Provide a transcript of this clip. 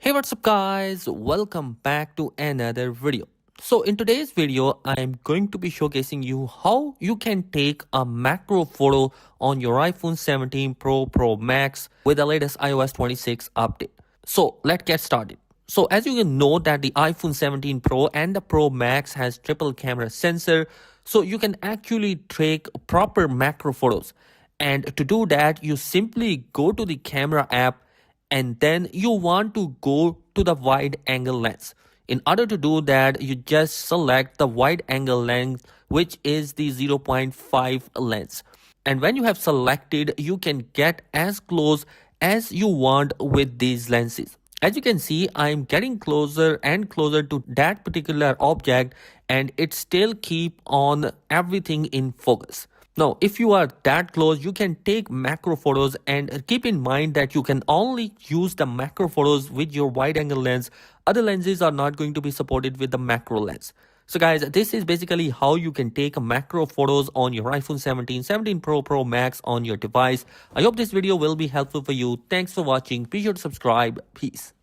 Hey, what's up guys? Welcome back to another video. So in today's video, I'm going to be showcasing you how you can take a macro photo on your iPhone 17 Pro Max with the latest iOS 26 update. So let's get started. So as you can know that the iPhone 17 Pro and the Pro Max has triple camera sensor, so you can actually take proper macro photos. And to do that, you simply go to the camera app and then you want to go to the wide angle lens. In order to do that, you just select the wide angle lens, which is the 0.5 lens. And when you have selected, you can get as close as you want with these lenses. As you can see, I'm getting closer and closer to that particular object, and it still keep on everything in focus. Now, if you are that close, you can take macro photos, and keep in mind that you can only use the macro photos with your wide angle lens. Other lenses are not going to be supported with the macro lens. So guys, this is basically how you can take macro photos on your iPhone 17, 17 Pro Max on your device. I hope this video will be helpful for you. Thanks for watching. Be sure to subscribe. Peace.